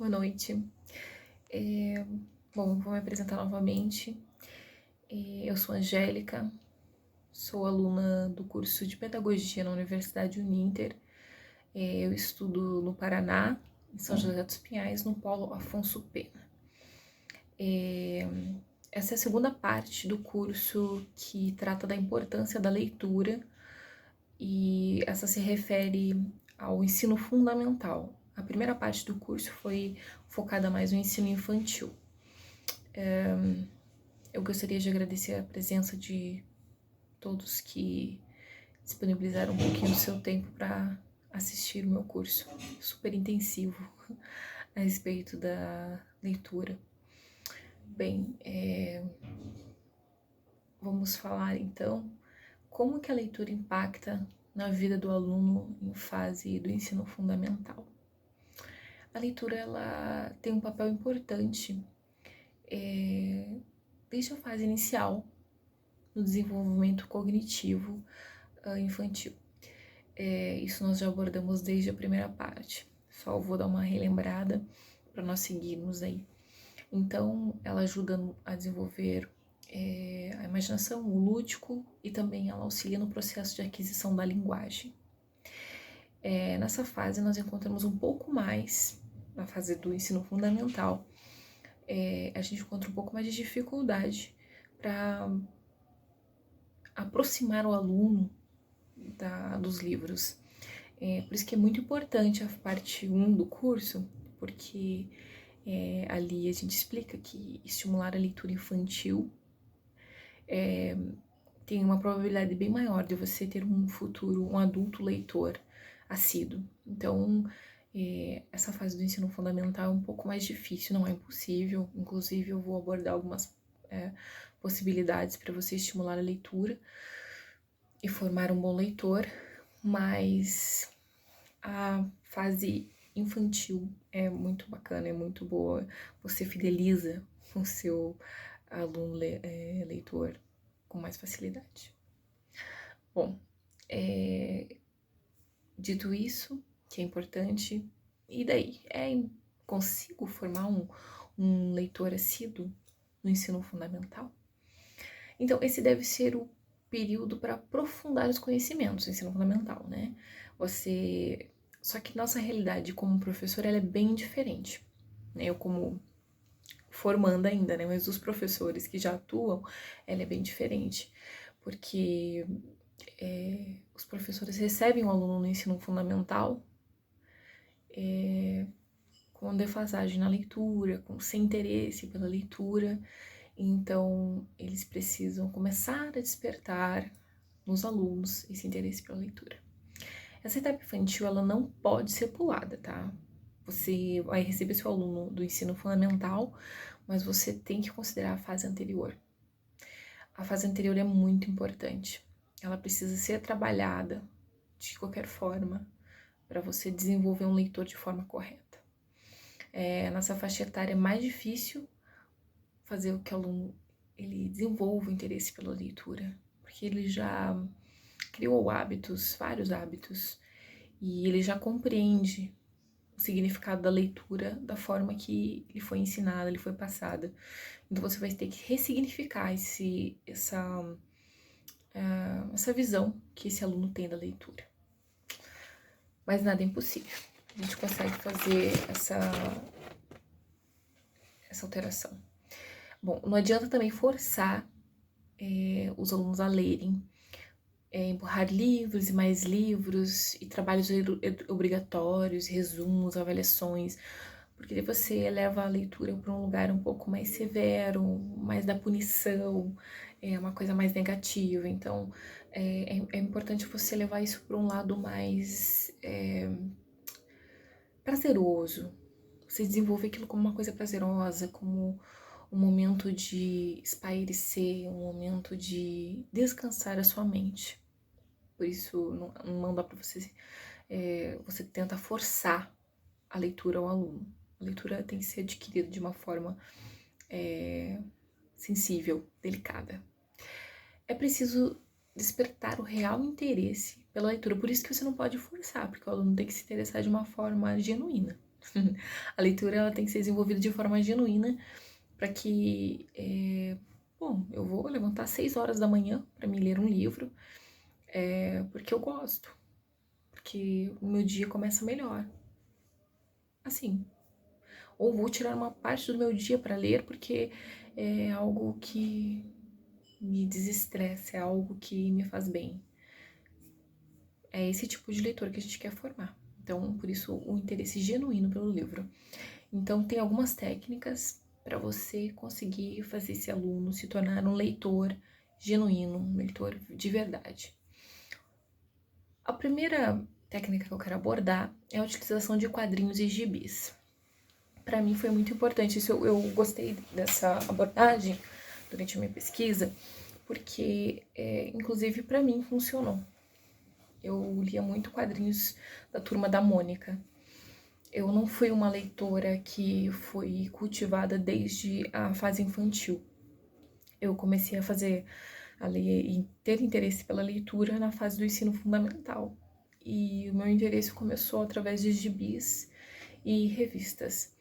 Boa noite. É, vou me apresentar novamente. Eu sou Angélica, sou aluna do curso de Pedagogia na Universidade Uninter. Eu estudo no Paraná, em São José dos Pinhais, no Polo Afonso Pena. Essa é a segunda parte do curso que trata da importância da leitura e essa se refere ao ensino fundamental. A primeira parte do curso foi focada mais no ensino infantil. Eu gostaria de agradecer a presença de todos que disponibilizaram um pouquinho do seu tempo para assistir o meu curso super intensivo a respeito da leitura. Bem, vamos falar então como que a leitura impacta na vida do aluno em fase do ensino fundamental. A leitura ela tem um papel importante desde a fase inicial no desenvolvimento cognitivo infantil. Isso nós já abordamos desde a primeira parte, só vou dar uma relembrada para nós seguirmos aí. Então, ela ajuda a desenvolver a imaginação, o lúdico, e também ela auxilia no processo de aquisição da linguagem. Nessa fase, nós encontramos um pouco mais, na fase do ensino fundamental, a gente encontra um pouco mais de dificuldade para aproximar o aluno dos livros. Por isso que é muito importante a parte 1 do curso, porque ali a gente explica que estimular a leitura infantil tem uma probabilidade bem maior de você ter um futuro, um adulto leitor assíduo. Então, essa fase do ensino fundamental é um pouco mais difícil, não é impossível. Inclusive, eu vou abordar algumas possibilidades para você estimular a leitura e formar um bom leitor, mas a fase infantil é muito bacana, é muito boa. Você fideliza o seu aluno leitor com mais facilidade. Bom, dito isso, que é importante, e daí? Consigo formar um leitor assíduo no ensino fundamental? Então, esse deve ser o período para aprofundar os conhecimentos do ensino fundamental, né? Só que nossa realidade como professor, ela é bem diferente, né? Eu como formanda ainda, né? Mas os professores que já atuam, ela é bem diferente, porque os professores recebem o aluno no ensino fundamental com defasagem na leitura, sem interesse pela leitura. Então, eles precisam começar a despertar nos alunos esse interesse pela leitura. Essa etapa infantil, ela não pode ser pulada, tá? Você vai receber seu aluno do ensino fundamental, mas você tem que considerar a fase anterior. A fase anterior é muito importante. Ela precisa ser trabalhada de qualquer forma para você desenvolver um leitor de forma correta. Nessa faixa etária é mais difícil fazer com que o aluno ele desenvolva o interesse pela leitura, porque ele já criou hábitos, vários hábitos, e ele já compreende o significado da leitura da forma que lhe foi ensinada, lhe foi passada. Então você vai ter que ressignificar essa visão que esse aluno tem da leitura. Mas nada é impossível. A gente consegue fazer essa alteração. Bom, não adianta também forçar os alunos a lerem, empurrar livros e mais livros e trabalhos obrigatórios, resumos, avaliações, porque daí você leva a leitura para um lugar um pouco mais severo, mais da punição, uma coisa mais negativa. Então, é importante você levar isso para um lado mais prazeroso, você desenvolver aquilo como uma coisa prazerosa, como um momento de espairecer, um momento de descansar a sua mente. Por isso, não dá para você tenta forçar a leitura ao aluno. A leitura tem que ser adquirida de uma forma sensível, delicada. É preciso despertar o real interesse pela leitura. Por isso que você não pode forçar, porque o aluno tem que se interessar de uma forma genuína. A leitura ela tem que ser desenvolvida de forma genuína para que, bom, eu vou levantar às 6 horas da manhã para me ler um livro, porque eu gosto, porque o meu dia começa melhor. Assim, ou vou tirar uma parte do meu dia para ler porque é algo que me desestressa, é algo que me faz bem. É esse tipo de leitor que a gente quer formar. Então, por isso, o interesse genuíno pelo livro. Então, tem algumas técnicas para você conseguir fazer esse aluno se tornar um leitor genuíno, um leitor de verdade. A primeira técnica que eu quero abordar é a utilização de quadrinhos e gibis. Para mim foi muito importante isso, eu gostei dessa abordagem durante a minha pesquisa, porque, inclusive, para mim funcionou. Eu lia muito quadrinhos da Turma da Mônica. Eu não fui uma leitora que foi cultivada desde a fase infantil. Eu comecei a ler e ter interesse pela leitura na fase do ensino fundamental. E o meu interesse começou através de gibis e revistas.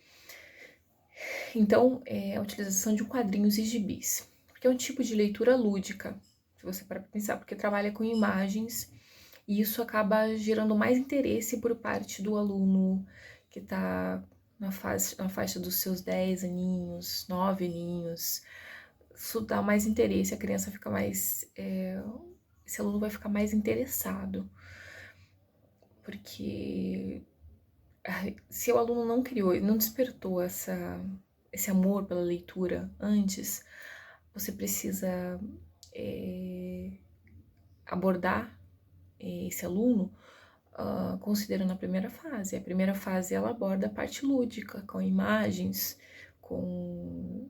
Então, a utilização de quadrinhos e gibis, porque é um tipo de leitura lúdica, se você parar para pensar, porque trabalha com imagens e isso acaba gerando mais interesse por parte do aluno que está na faixa dos seus 10 aninhos, 9 aninhos. Isso dá mais interesse, a criança fica mais... esse aluno vai ficar mais interessado, porque se o aluno não criou, não despertou esse amor pela leitura antes, você precisa abordar esse aluno considerando a primeira fase. A primeira fase ela aborda a parte lúdica, com imagens, com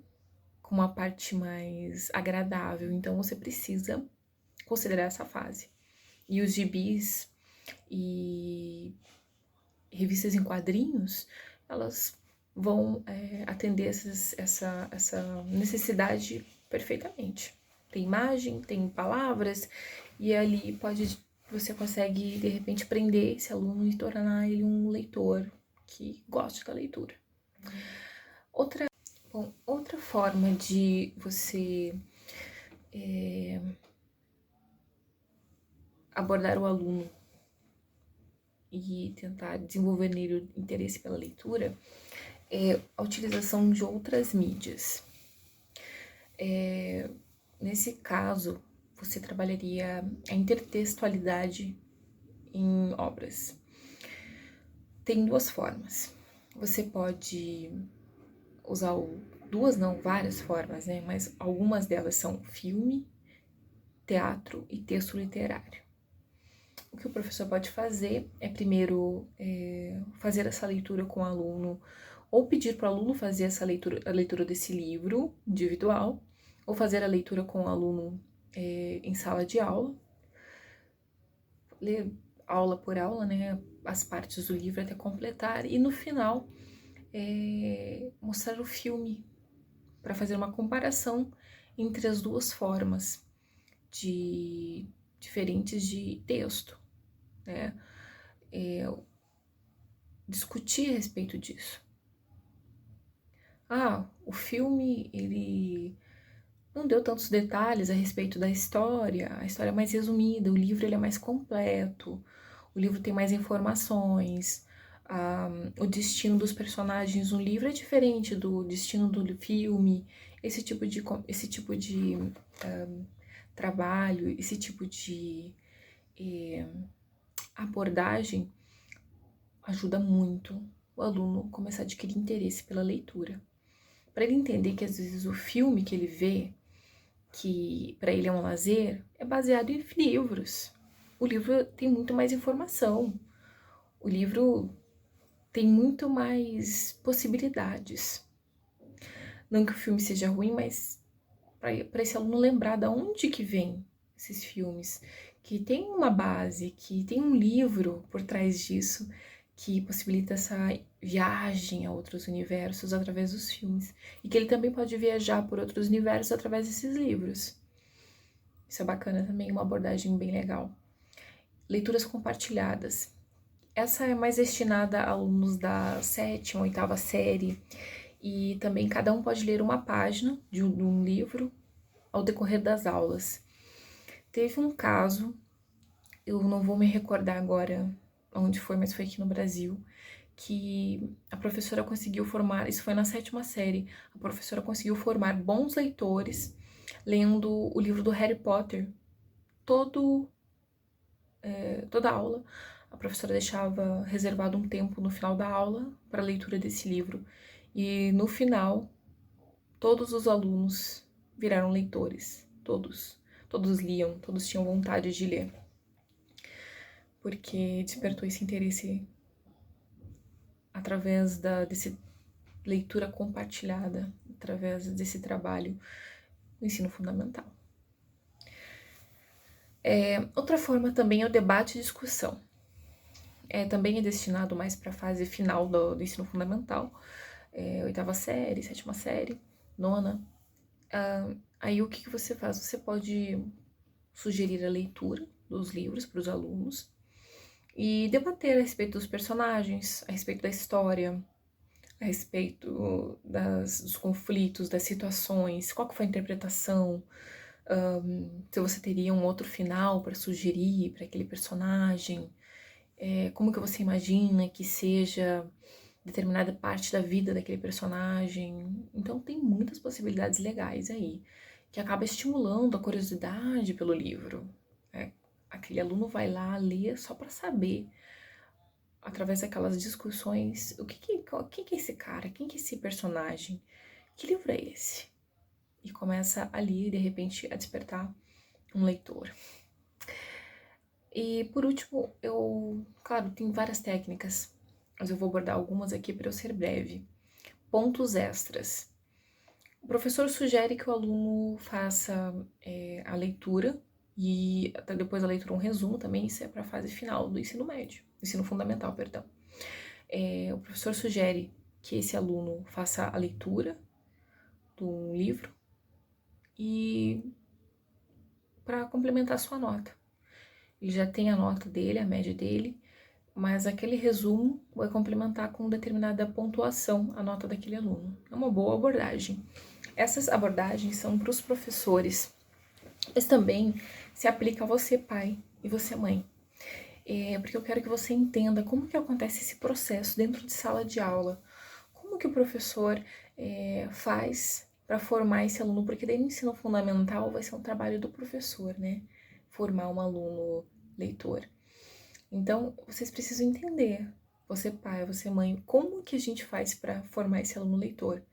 uma parte mais agradável. Então você precisa considerar essa fase. E os gibis e revistas em quadrinhos, elas vão atender essa necessidade perfeitamente. Tem imagem, tem palavras, e ali você consegue, de repente, prender esse aluno e tornar ele um leitor que goste da leitura. Outra forma de você abordar o aluno e tentar desenvolver nele o interesse pela leitura é a utilização de outras mídias. Nesse caso, você trabalharia a intertextualidade em obras. Tem duas formas. Você pode usar várias formas, né? Mas algumas delas são filme, teatro e texto literário. O que o professor pode fazer é primeiro fazer essa leitura com o aluno, ou pedir para o aluno fazer a leitura desse livro individual, ou fazer a leitura com o aluno em sala de aula, ler aula por aula, né, as partes do livro até completar, e no final mostrar o filme para fazer uma comparação entre as duas formas diferentes de texto, né? Discutir a respeito disso. O filme, ele não deu tantos detalhes a respeito da história, a história é mais resumida, o livro ele é mais completo, o livro tem mais informações, o destino dos personagens no livro é diferente do destino do filme, esse tipo de trabalho, esse tipo de abordagem ajuda muito o aluno a começar a adquirir interesse pela leitura. Para ele entender que às vezes o filme que ele vê, que para ele é um lazer, é baseado em livros. O livro tem muito mais informação. O livro tem muito mais possibilidades. Não que o filme seja ruim, mas para esse aluno lembrar de onde que vem esses filmes, que tem uma base, que tem um livro por trás disso, que possibilita essa viagem a outros universos através dos filmes. E que ele também pode viajar por outros universos através desses livros. Isso é bacana também, uma abordagem bem legal. Leituras compartilhadas. Essa é mais destinada a alunos da 7ª, 8ª série, e também cada um pode ler uma página de um livro ao decorrer das aulas. Teve um caso, eu não vou me recordar agora onde foi, mas foi aqui no Brasil, que a professora conseguiu formar, isso foi na 7ª série, a professora conseguiu formar bons leitores lendo o livro do Harry Potter. Toda aula, a professora deixava reservado um tempo no final da aula para a leitura desse livro. E no final, todos os alunos viraram leitores, todos liam, todos tinham vontade de ler, porque despertou esse interesse através desse leitura compartilhada, através desse trabalho no ensino fundamental. Outra forma também é o debate e discussão. Também é destinado mais para a fase final do ensino fundamental, 8ª série, 7ª série, 9ª. Aí o que você faz? Você pode sugerir a leitura dos livros para os alunos e debater a respeito dos personagens, a respeito da história, a respeito dos conflitos, das situações, qual que foi a interpretação, se você teria um outro final para sugerir para aquele personagem, como que você imagina que seja determinada parte da vida daquele personagem. Então tem muitas possibilidades legais aí, que acaba estimulando a curiosidade pelo livro. Aquele aluno vai lá ler só para saber, através daquelas discussões, quem que é esse cara, quem que é esse personagem, que livro é esse? E começa ali, de repente, a despertar um leitor. E por último, claro, tem várias técnicas, mas eu vou abordar algumas aqui para eu ser breve. Pontos extras. O professor sugere que o aluno faça a leitura e até depois da leitura um resumo também, isso é para a fase final do ensino médio, ensino fundamental, perdão. O professor sugere que esse aluno faça a leitura do livro e para complementar a sua nota. Ele já tem a nota dele, a média dele, mas aquele resumo vai complementar com determinada pontuação a nota daquele aluno. É uma boa abordagem. Essas abordagens são para os professores, mas também se aplica a você, pai, e você, mãe. Porque eu quero que você entenda como que acontece esse processo dentro de sala de aula. Como que o professor faz para formar esse aluno, porque daí no ensino fundamental vai ser um trabalho do professor, né? Formar um aluno leitor. Então, vocês precisam entender, você pai, você mãe, como que a gente faz para formar esse aluno leitor.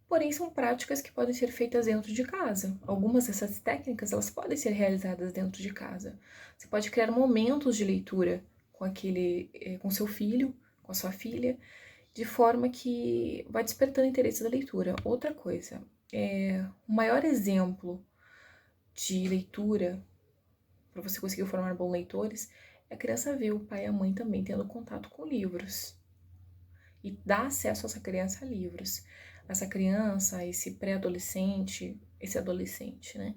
Porém, são práticas que podem ser feitas dentro de casa. Algumas dessas técnicas, elas podem ser realizadas dentro de casa. Você pode criar momentos de leitura com seu filho, com a sua filha, de forma que vai despertando interesse da leitura. Outra coisa, o maior exemplo de leitura para você conseguir formar bons leitores é a criança ver o pai e a mãe também tendo contato com livros e dar acesso a essa criança a livros. Essa criança, esse pré-adolescente, esse adolescente, né?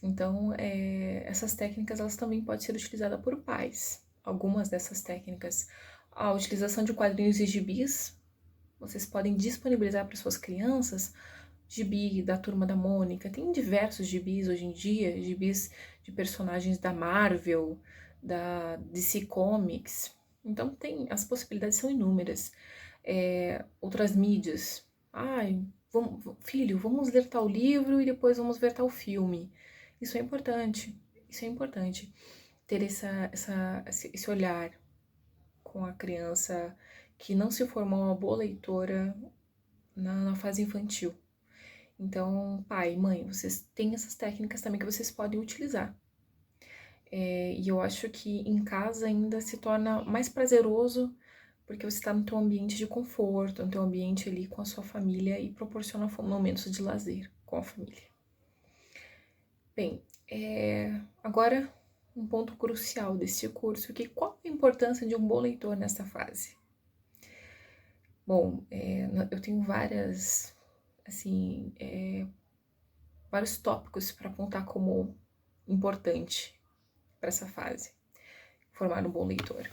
Então, essas técnicas, elas também podem ser utilizadas por pais. Algumas dessas técnicas, a utilização de quadrinhos e gibis, vocês podem disponibilizar para suas crianças gibi da Turma da Mônica. Tem diversos gibis hoje em dia, gibis de personagens da Marvel, da DC Comics. Então, as possibilidades são inúmeras. Outras mídias. Filho, vamos ler tal livro e depois vamos ver tal filme. Isso é importante. Isso é importante. Ter esse olhar com a criança que não se formou uma boa leitora na fase infantil. Então, pai, mãe, vocês têm essas técnicas também que vocês podem utilizar. E eu acho que em casa ainda se torna mais prazeroso porque você está no teu ambiente de conforto, no teu ambiente ali com a sua família e proporciona momentos de lazer com a família. Bem, agora um ponto crucial desse curso, qual a importância de um bom leitor nessa fase? Bom, eu tenho vários tópicos para apontar como importante para essa fase, formar um bom leitor.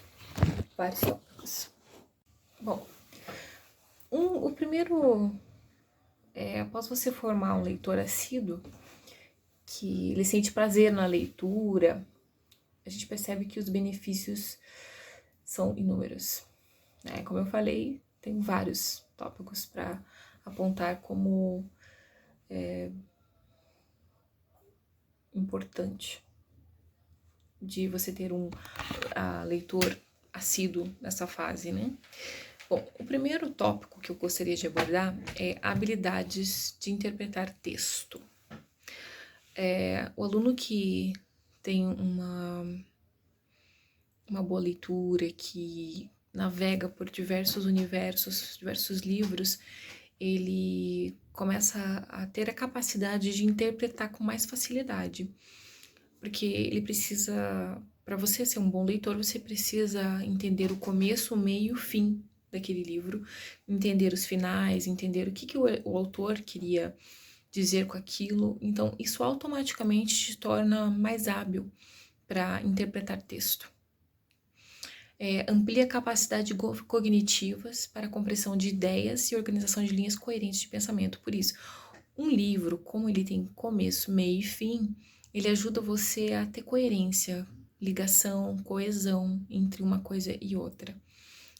vários tópicos. Bom, o primeiro, após você formar um leitor assíduo, que ele sente prazer na leitura, a gente percebe que os benefícios são inúmeros. Né? Como eu falei, tem vários tópicos para apontar como importante de você ter um leitor assíduo nessa fase, né? Bom, o primeiro tópico que eu gostaria de abordar é habilidades de interpretar texto. O aluno que tem uma boa leitura, que navega por diversos universos, diversos livros, ele começa a ter a capacidade de interpretar com mais facilidade. Porque ele precisa, para você ser um bom leitor, você precisa entender o começo, o meio e o fim daquele livro, entender os finais, entender o que o autor queria dizer com aquilo. Então, isso automaticamente te torna mais hábil para interpretar texto. Amplia a capacidade cognitivas para a compreensão de ideias e organização de linhas coerentes de pensamento. Por isso, um livro, como ele tem começo, meio e fim, ele ajuda você a ter coerência, ligação, coesão entre uma coisa e outra.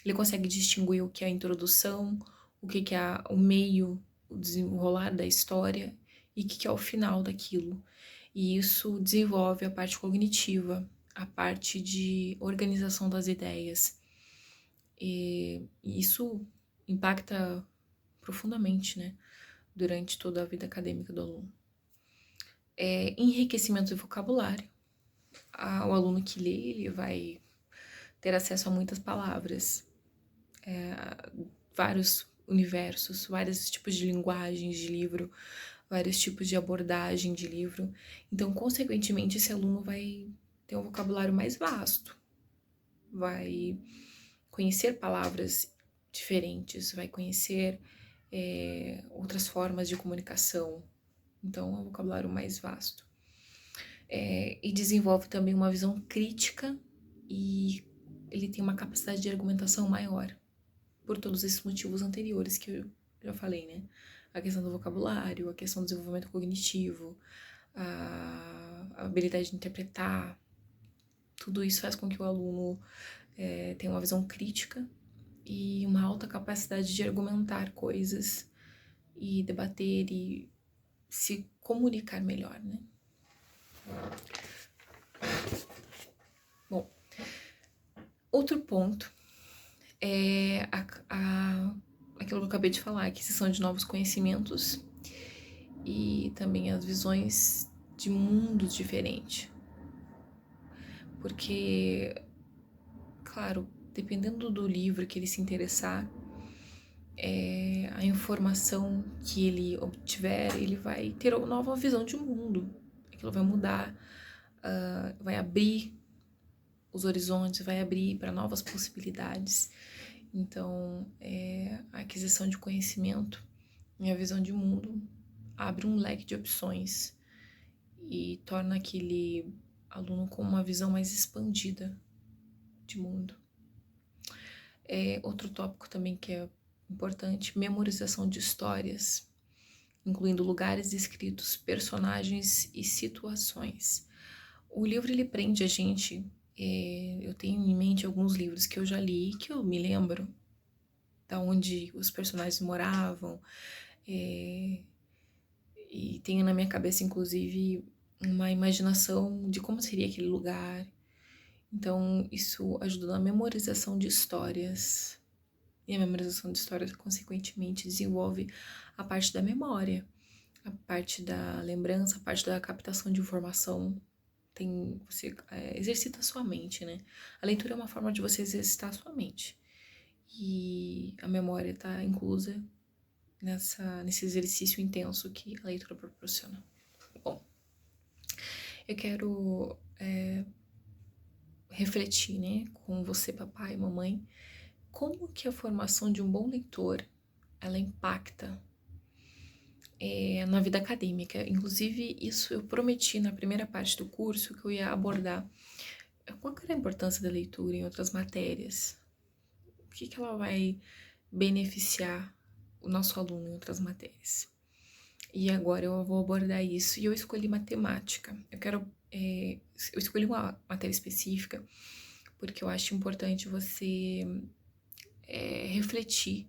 Ele consegue distinguir o que é a introdução, o que é o meio, o desenrolar da história e o que é o final daquilo. E isso desenvolve a parte cognitiva, a parte de organização das ideias. E isso impacta profundamente, né, durante toda a vida acadêmica do aluno. Enriquecimento do vocabulário. O aluno que lê, ele vai ter acesso a muitas palavras, vários universos, vários tipos de linguagens de livro, vários tipos de abordagem de livro. Então, consequentemente, esse aluno vai ter um vocabulário mais vasto, vai conhecer palavras diferentes, vai conhecer outras formas de comunicação. Então, é um vocabulário mais vasto. E desenvolve também uma visão crítica e ele tem uma capacidade de argumentação maior, por todos esses motivos anteriores que eu já falei, né? A questão do vocabulário, a questão do desenvolvimento cognitivo, a habilidade de interpretar, tudo isso faz com que o aluno tenha uma visão crítica e uma alta capacidade de argumentar coisas e debater e se comunicar melhor, né? Bom, outro ponto é aquilo que eu acabei de falar, a aquisição de novos conhecimentos e também as visões de mundos diferentes. Porque, claro, dependendo do livro que ele se interessar, a informação que ele obtiver, ele vai ter uma nova visão de mundo. Aquilo vai mudar, vai abrir os horizontes, vai abrir para novas possibilidades. Então, a aquisição de conhecimento e a visão de mundo abre um leque de opções e torna aquele aluno com uma visão mais expandida de mundo. Outro tópico também que é importante, memorização de histórias, incluindo lugares escritos, personagens e situações. O livro, ele prende a gente. Eu tenho em mente alguns livros que eu já li, que eu me lembro da onde os personagens moravam, e tenho na minha cabeça, inclusive, uma imaginação de como seria aquele lugar. Então, isso ajuda na memorização de histórias. E a memorização de histórias, consequentemente, desenvolve a parte da memória, a parte da lembrança, a parte da captação de informação. Você exercita a sua mente, né? A leitura é uma forma de você exercitar a sua mente. E a memória está inclusa nesse exercício intenso que a leitura proporciona. Bom, eu quero refletir, né, com você, papai e mamãe, como que a formação de um bom leitor, ela impacta na vida acadêmica. Inclusive, isso eu prometi na primeira parte do curso que eu ia abordar. Qual que era a importância da leitura em outras matérias? que ela vai beneficiar o nosso aluno em outras matérias. E agora eu vou abordar isso, e eu escolhi matemática. Eu escolhi uma matéria específica porque eu acho importante você refletir,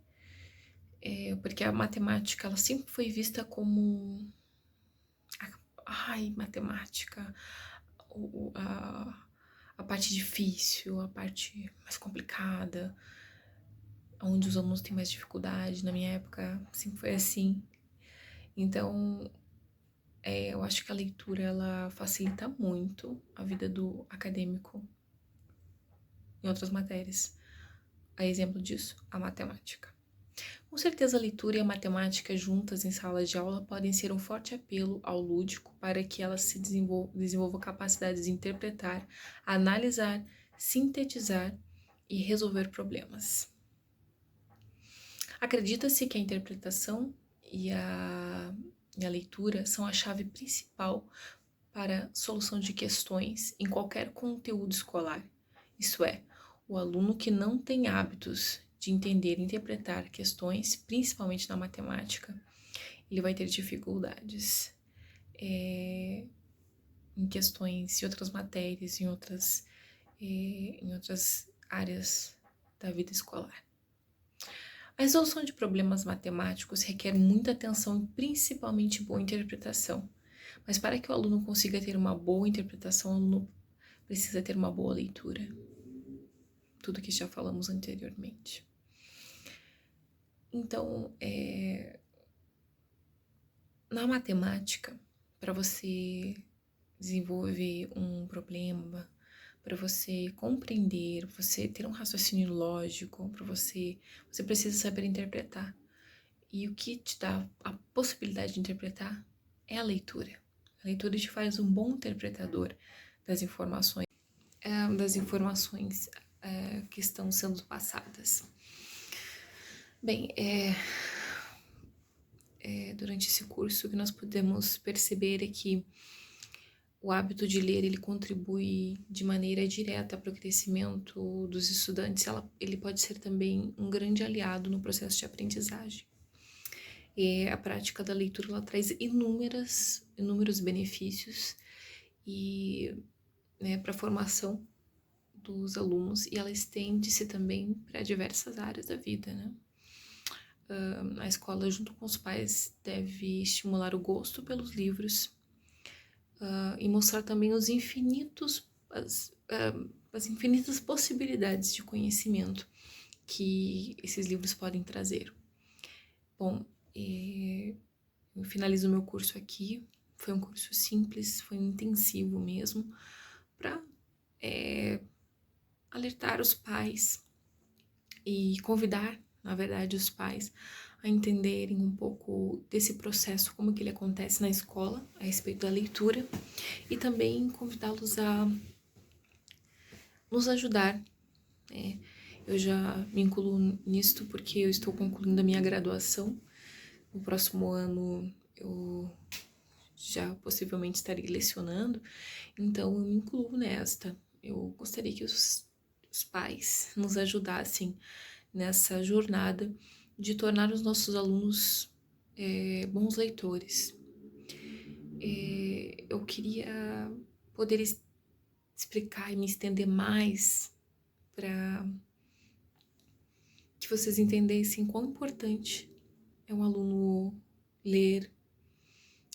porque a matemática, ela sempre foi vista como, ai, matemática, a parte difícil, a parte mais complicada, onde os alunos têm mais dificuldade. Na minha época, sempre foi assim. Então, eu acho que a leitura, ela facilita muito a vida do acadêmico em outras matérias. A exemplo disso, a matemática. Com certeza, a leitura e a matemática juntas em salas de aula podem ser um forte apelo ao lúdico para que ela se desenvolva capacidades de interpretar, analisar, sintetizar e resolver problemas. Acredita-se que a interpretação e a leitura são a chave principal para a solução de questões em qualquer conteúdo escolar. Isso é, o aluno que não tem hábitos de entender e interpretar questões, principalmente na matemática, ele vai ter dificuldades em questões, em outras matérias, em outras áreas da vida escolar. A resolução de problemas matemáticos requer muita atenção e principalmente boa interpretação. Mas para que o aluno consiga ter uma boa interpretação, o aluno precisa ter uma boa leitura. Tudo que já falamos anteriormente. Então, na matemática, para você desenvolver um problema, para você compreender, você ter um raciocínio lógico, você precisa saber interpretar. E o que te dá a possibilidade de interpretar é a leitura. A leitura te faz um bom interpretador das informações, que estão sendo passadas. Bem, durante esse curso, o que nós podemos perceber é que o hábito de ler, ele contribui de maneira direta para o crescimento dos estudantes. Ele pode ser também um grande aliado no processo de aprendizagem. A prática da leitura, ela traz inúmeros benefícios para a formação dos alunos, e ela estende-se também para diversas áreas da vida, né? A escola, junto com os pais, deve estimular o gosto pelos livros e mostrar também as infinitas possibilidades de conhecimento que esses livros podem trazer. Bom, eu finalizo o meu curso aqui. Foi um curso simples, foi um intensivo mesmo, para alertar os pais e convidar, na verdade, os pais a entenderem um pouco desse processo, como que ele acontece na escola, a respeito da leitura, e também convidá-los a nos ajudar. Eu já me incluo nisto porque eu estou concluindo a minha graduação. No próximo ano eu já possivelmente estarei lecionando, então eu me incluo nesta. Eu gostaria que os pais nos ajudassem nessa jornada de tornar os nossos alunos bons leitores. Eu queria poder explicar e me estender mais para que vocês entendessem quão importante é um aluno ler,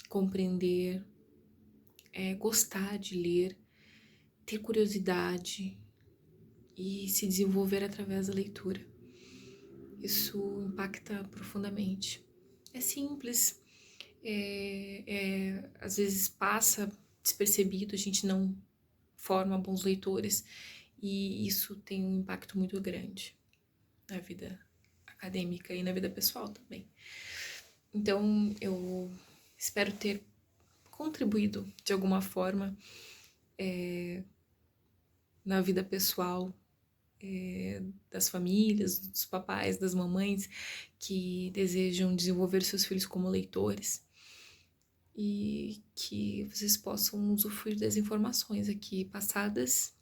compreender, gostar de ler, ter curiosidade e se desenvolver através da leitura. Isso impacta profundamente. É simples, às vezes passa despercebido, a gente não forma bons leitores, e isso tem um impacto muito grande na vida acadêmica e na vida pessoal também. Então, eu espero ter contribuído de alguma forma na vida pessoal das famílias, dos papais, das mamães que desejam desenvolver seus filhos como leitores, e que vocês possam usufruir das informações aqui passadas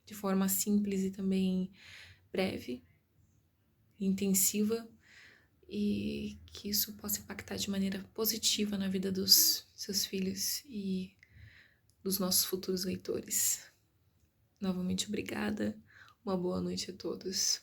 de forma simples e também breve, intensiva e que isso possa impactar de maneira positiva na vida dos seus filhos e dos nossos futuros leitores. Novamente, obrigada. Uma boa noite a todos.